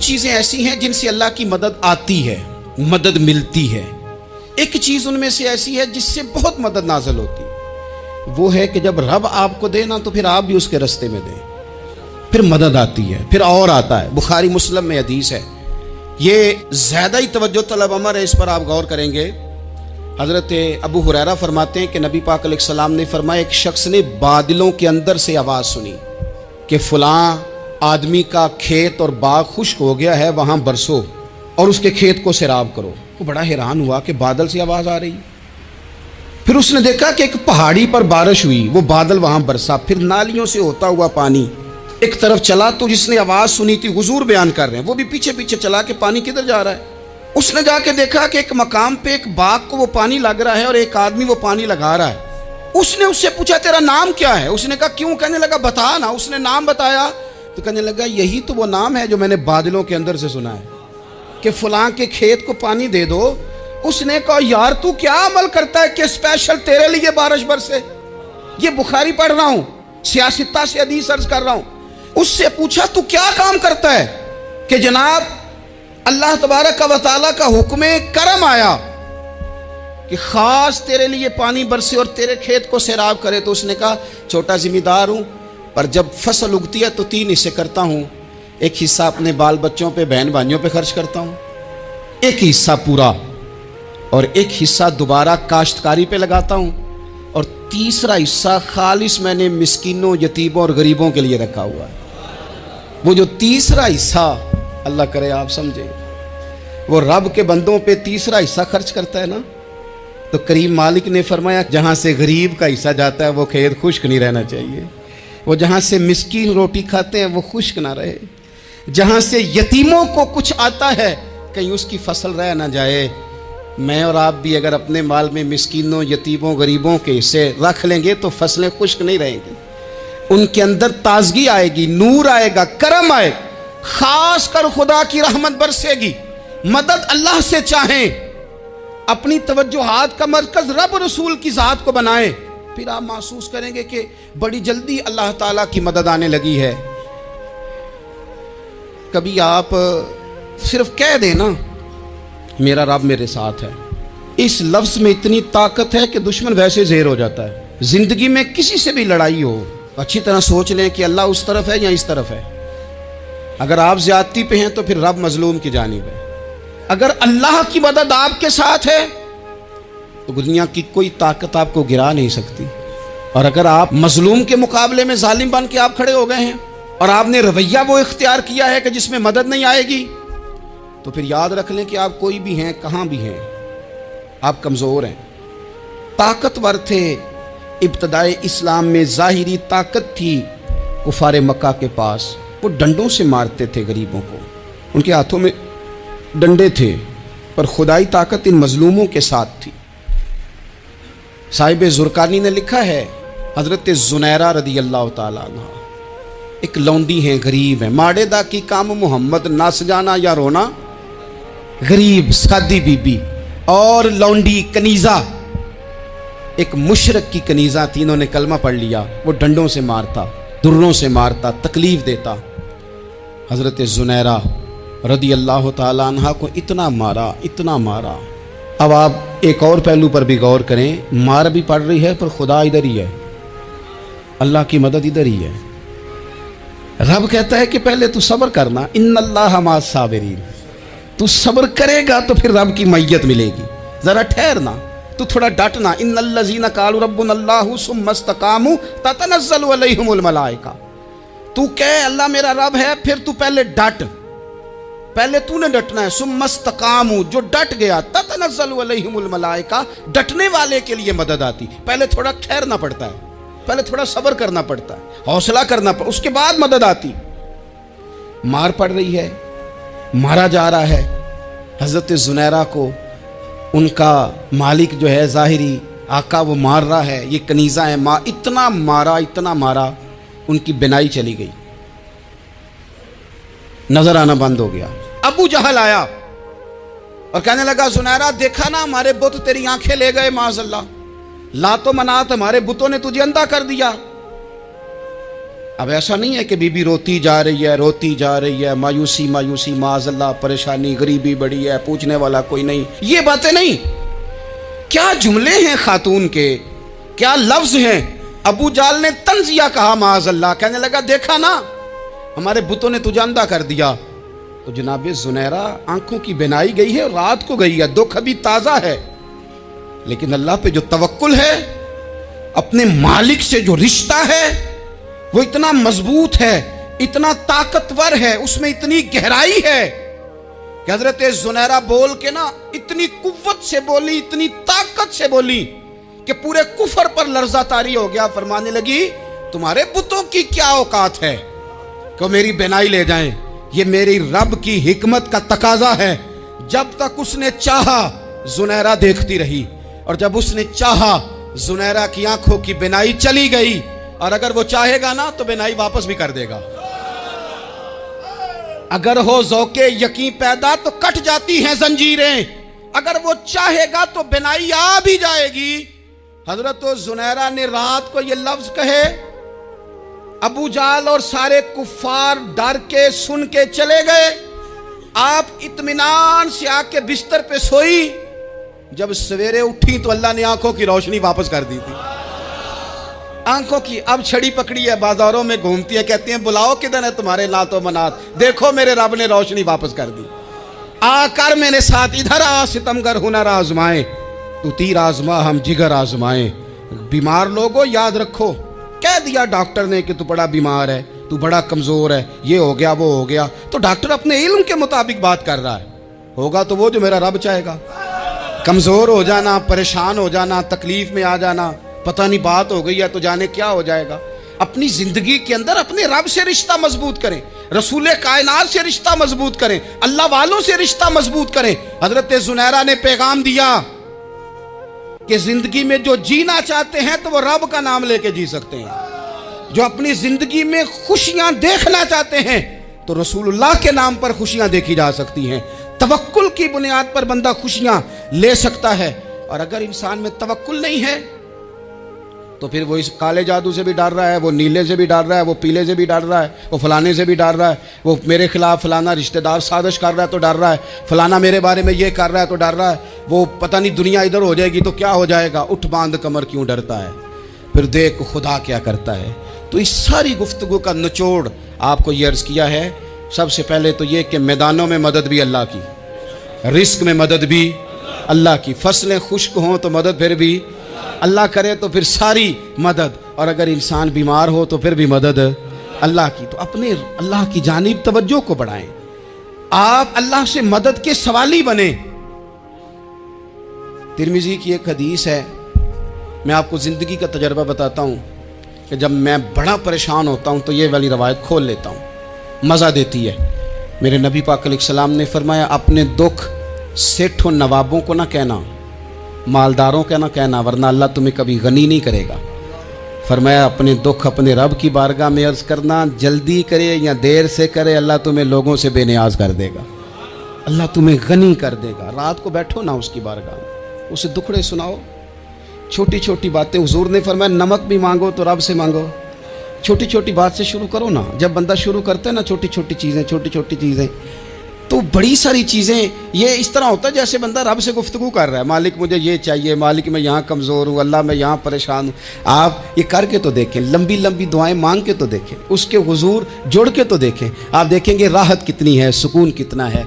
چیزیں ایسی ہیں جن سے اللہ کی مدد آتی ہے، مدد ملتی ہے۔ ایک چیز ان میں سے ایسی ہے جس سے بہت مدد نازل ہوتی ہے، وہ ہے کہ جب رب آپ کو دے نا تو پھر آپ بھی اس کے رستے میں دیں، پھر مدد آتی ہے، پھر اور آتا ہے۔ بخاری مسلم میں حدیث ہے، یہ زیادہ ہی توجہ طلب امر ہے، اس پر آپ غور کریں گے۔ حضرت ابو ہریرہ فرماتے ہیں کہ نبی پاک علیہ السلام نے فرمایا ایک شخص نے بادلوں کے اندر سے آواز سنی کہ فلاں آدمی کا کھیت اور باغ خشک ہو گیا ہے، وہاں برسو اور اس کے کھیت کو سیراب کرو۔ وہ بڑا حیران ہوا کہ بادل سے آواز آ رہی، پھر اس نے دیکھا کہ ایک پہاڑی پر بارش ہوئی، وہ بادل وہاں برسا، پھر نالیوں سے ہوتا ہوا پانی ایک طرف چلا، تو جس نے آواز سنی تھی، حضور بیان کر رہے ہیں، وہ بھی پیچھے پیچھے چلا کہ پانی کدھر جا رہا ہے۔ اس نے جا کے دیکھا کہ ایک مقام پہ ایک باغ کو وہ پانی لگ رہا ہے اور ایک آدمی وہ پانی لگا رہا ہے۔ اس نے اس سے پوچھا تیرا نام کیا ہے؟ اس نے کہا کیوں؟ کہنے لگا بتا نا۔ اس نے نام بتایا تو کہنے لگا یہی تو وہ نام ہے جو میں نے بادلوں کے اندر سے سنا ہے کہ فلاں کے کھیت کو پانی دے دو۔ اس نے کہا یار تو کیا عمل کرتا ہے کہ اسپیشل تیرے لیے بارش برسے؟ یہ بخاری پڑھ رہا ہوں، سیاستہ سے حدیث عرض کر رہا ہوں۔ اس سے پوچھا تو کیا کام کرتا ہے کہ جناب اللہ تبارک و تعالیٰ کا حکم کرم آیا کہ خاص تیرے لیے پانی برسے اور تیرے کھیت کو سیراب کرے؟ تو اس نے کہا چھوٹا ذمہ دار ہوں، پر جب فصل اگتی ہے تو 3 حصے کرتا ہوں، ایک حصہ اپنے بال بچوں پہ، بہن بھائیوں پہ خرچ کرتا ہوں، ایک حصہ پورا، اور ایک حصہ دوبارہ کاشتکاری پہ لگاتا ہوں، اور تیسرا حصہ خالص میں نے مسکینوں، یتیموں اور غریبوں کے لیے رکھا ہوا ہے۔ وہ جو تیسرا حصہ اللہ کرے آپ سمجھے، وہ رب کے بندوں پہ تیسرا حصہ خرچ کرتا ہے نا، تو کریم مالک نے فرمایا جہاں سے غریب کا حصہ جاتا ہے وہ کھیت خشک نہیں رہنا چاہیے، وہ جہاں سے مسکین روٹی کھاتے ہیں وہ خشک نہ رہے، جہاں سے یتیموں کو کچھ آتا ہے کہیں اس کی فصل رہ نہ جائے۔ میں اور آپ بھی اگر اپنے مال میں مسکینوں، یتیموں، غریبوں کے حصے رکھ لیں گے تو فصلیں خشک نہیں رہیں گی، ان کے اندر تازگی آئے گی، نور آئے گا، کرم آئے گا، خاص کر خدا کی رحمت برسے گی۔ مدد اللہ سے چاہیں، اپنی توجہات کا مرکز رب رسول کی ذات کو بنائیں، پھر آپ محسوس کریں گے کہ بڑی جلدی اللہ تعالیٰ کی مدد آنے لگی ہے۔ کبھی آپ صرف کہہ دیں نا میرا رب میرے ساتھ ہے، اس لفظ میں اتنی طاقت ہے کہ دشمن ویسے زہر ہو جاتا ہے۔ زندگی میں کسی سے بھی لڑائی ہو، اچھی طرح سوچ لیں کہ اللہ اس طرف ہے یا اس طرف ہے۔ اگر آپ زیادتی پہ ہیں تو پھر رب مظلوم کی جانب ہے۔ اگر اللہ کی مدد آپ کے ساتھ ہے تو دنیا کی کوئی طاقت آپ کو گرا نہیں سکتی، اور اگر آپ مظلوم کے مقابلے میں ظالم بن کے آپ کھڑے ہو گئے ہیں اور آپ نے رویہ وہ اختیار کیا ہے کہ جس میں مدد نہیں آئے گی، تو پھر یاد رکھ لیں کہ آپ کوئی بھی ہیں، کہاں بھی ہیں، آپ کمزور ہیں۔ طاقتور تھے ابتدائے اسلام میں، ظاہری طاقت تھی کفار مکہ کے پاس، وہ ڈنڈوں سے مارتے تھے غریبوں کو، ان کے ہاتھوں میں ڈنڈے تھے، پر خدائی طاقت ان مظلوموں کے ساتھ تھی۔ صاحب زرقانی نے لکھا ہے، حضرت زنیرہ رضی اللہ تعالیٰ عنہ ایک لونڈی ہیں، غریب ہیں، ماڑے دا کی کام محمد نہ سجانا یا رونا، غریب سادی بی بی اور لونڈی کنیزہ، ایک مشرک کی کنیزہ تھی، انہوں نے کلمہ پڑھ لیا، وہ ڈنڈوں سے مارتا، دروں سے مارتا، تکلیف دیتا۔ حضرت زنیرہ رضی اللہ تعالیٰ عنہ کو اتنا مارا، اتنا مارا۔ اب آپ ایک اور پہلو پر بھی غور کریں، مار بھی پڑ رہی ہے پر خدا ادھر ہی ہے، اللہ کی مدد ادھر ہی ہے۔ رب کہتا ہے کہ پہلے تو صبر کرنا، ان اللہ مع الصابرین، تو صبر کرے گا تو پھر رب کی معیت ملے گی، ذرا ٹھہرنا، تو تھوڑا ڈٹنا۔ ان الذین قالوا ربنا اللہ ثم استقاموا تتنزل علیہم الملائکہ، تو کہے اللہ میرا رب ہے، پھر تو پہلے ڈٹ، پہلے تو نے ڈٹنا ہے۔ ثم استقاموا، جو ڈٹ گیا، تتنزل علیہم الملائکہ، ڈٹنے والے کے لیے مدد آتی، پہلے تھوڑا ٹھہرنا پڑتا ہے، پہلے تھوڑا صبر کرنا پڑتا ہے، حوصلہ کرنا پڑتا، اس کے بعد مدد آتی۔ مار پڑ رہی ہے، مارا جا رہا ہے حضرت زنیرہ کو، ان کا مالک جو ہے ظاہری آقا وہ مار رہا ہے، یہ کنیزہ ہے، اتنا مارا، اتنا مارا، ان کی بینائی چلی گئی، نظر آنا بند ہو گیا۔ ابو جہل آیا اور کہنے لگا زنیرہ دیکھا نا ہمارے بت تیری آنکھیں لے گئے، معاذ اللہ، لات و منات ہمارے بتوں نے تجھے اندھا کر دیا۔ اب ایسا نہیں ہے کہ بی بی روتی جا رہی ہے مایوسی مایوسی معاذ اللہ پریشانی غریبی بڑی ہے پوچھنے والا کوئی نہیں، یہ باتیں نہیں. کیا جملے ہیں خاتون کے، کیا لفظ ہیں. ابو جال نے طنزیہ کہا معاذ اللہ، کہنے لگا دیکھا نا ہمارے بتوں نے تجھے اندھا کر دیا. تو جناب زنیرہ آنکھوں کی بینائی گئی ہے اور رات کو گئی ہے، دکھ ابھی تازہ ہے، لیکن اللہ پہ جو توکل ہے، اپنے مالک سے جو رشتہ ہے وہ اتنا مضبوط ہے، اتنا طاقتور ہے، اس میں اتنی گہرائی ہے کہ حضرت زنیرہ بول کے نا اتنی قوت سے بولی، اتنی طاقت سے بولی کہ پورے کفر پر لرزہ طاری ہو گیا. فرمانے لگی تمہارے بتوں کی کیا اوقات ہے کہ میری بینائی لے جائیں، یہ میری رب کی حکمت کا تقاضا ہے. جب تک اس نے چاہا زنیرہ دیکھتی رہی، اور جب اس نے چاہا زنیرہ کی آنکھوں کی بینائی چلی گئی، اور اگر وہ چاہے گا نا تو بینائی واپس بھی کر دے گا. اگر ہو ذوق یقین پیدا تو کٹ جاتی ہیں زنجیریں، اگر وہ چاہے گا تو بینائی آ بھی جائے گی. حضرت زنیرہ نے رات کو یہ لفظ کہے، ابو جال اور سارے کفار ڈر کے سن کے چلے گئے. آپ اطمینان سے آ کے بستر پہ سوئی. جب سویرے اٹھی تو اللہ نے آنکھوں کی روشنی واپس کر دی تھی. آنکھوں کی اب چھڑی پکڑی ہے، بازاروں میں گھومتی ہے، کہتی ہیں بلاؤ کدھر ہے تمہارے نات و منات، دیکھو میرے رب نے روشنی واپس کر دی. آ کر میرے ساتھ ادھر آ ستمگر ہنر آزمائے، تو تیر آزما ہم جگر آزمائے. بیمار لوگوں یاد رکھو، کہہ دیا ڈاکٹر نے کہ تو بڑا بیمار ہے، تو بڑا کمزور ہے، یہ ہو گیا وہ ہو گیا، تو ڈاکٹر اپنے علم کے مطابق بات کر رہا ہے. ہوگا تو وہ جو میرا رب چاہے گا. کمزور ہو جانا، پریشان ہو جانا، تکلیف میں آ جانا، پتہ نہیں بات ہو گئی ہے تو جانے کیا ہو جائے گا. اپنی زندگی کے اندر اپنے رب سے رشتہ مضبوط کریں، رسول کائنات سے رشتہ مضبوط کریں، اللہ والوں سے رشتہ مضبوط کریں. حضرت زنیرہ نے پیغام دیا کہ زندگی میں جو جینا چاہتے ہیں تو وہ رب کا نام لے کے جی سکتے ہیں. جو اپنی زندگی میں خوشیاں دیکھنا چاہتے ہیں تو رسول اللہ کے نام پر خوشیاں دیکھی جا سکتی ہیں. توکل کی بنیاد پر بندہ خوشیاں لے سکتا ہے. اور اگر انسان میں توکل نہیں ہے تو پھر وہ اس کالے جادو سے بھی ڈر رہا ہے، وہ نیلے سے بھی ڈر رہا ہے، وہ پیلے سے بھی ڈر رہا ہے، وہ فلانے سے بھی ڈر رہا ہے، وہ میرے خلاف فلانا رشتہ دار سازش کر رہا ہے تو ڈر رہا ہے، فلانا میرے بارے میں یہ کر رہا ہے تو ڈر رہا ہے، وہ پتہ نہیں دنیا ادھر ہو جائے گی تو کیا ہو جائے گا. اٹھ باندھ کمر کیوں ڈرتا ہے، پھر دیکھ خدا کیا کرتا ہے. تو اس ساری گفتگو کا نچوڑ آپ کو یہ عرض کیا ہے. سب سے پہلے تو یہ کہ میدانوں میں مدد بھی اللہ کی، رزق میں مدد بھی اللہ کی، فصلیں خشک ہوں تو مدد پھر بھی اللہ کرے تو پھر ساری مدد، اور اگر انسان بیمار ہو تو پھر بھی مدد اللہ کی. تو اپنے اللہ کی جانب توجہ کو بڑھائیں، آپ اللہ سے مدد کے سوالی بنیں. ترمذی کی ایک حدیث ہے، میں آپ کو زندگی کا تجربہ بتاتا ہوں کہ جب میں بڑا پریشان ہوتا ہوں تو یہ والی روایت کھول لیتا ہوں، مزہ دیتی ہے. میرے نبی پاک علیہ السلام نے فرمایا اپنے دکھ سیٹھوں نوابوں کو نہ کہنا، مالداروں کا نہ کہنا، ورنہ اللہ تمہیں کبھی غنی نہیں کرے گا. فرمایا اپنے دکھ اپنے رب کی بارگاہ میں عرض کرنا، جلدی کرے یا دیر سے کرے اللہ تمہیں لوگوں سے بے نیاز کر دے گا، اللہ تمہیں غنی کر دے گا. رات کو بیٹھو نا اس کی بارگاہ میں، اسے دکھڑے سناؤ، چھوٹی چھوٹی باتیں. حضور نے فرمایا نمک بھی مانگو تو رب سے مانگو. چھوٹی چھوٹی بات سے شروع کرو نا. جب بندہ شروع کرتا ہے نا چھوٹی چھوٹی چیزیں تو بڑی ساری چیزیں یہ اس طرح ہوتا ہے جیسے بندہ رب سے گفتگو کر رہا ہے. مالک مجھے یہ چاہیے، مالک میں یہاں کمزور ہوں، اللہ میں یہاں پریشان ہوں. آپ یہ کر کے تو دیکھیں، لمبی لمبی دعائیں مانگ کے تو دیکھیں، اس کے حضور جڑ کے تو دیکھیں. آپ دیکھیں گے راحت کتنی ہے، سکون کتنا ہے.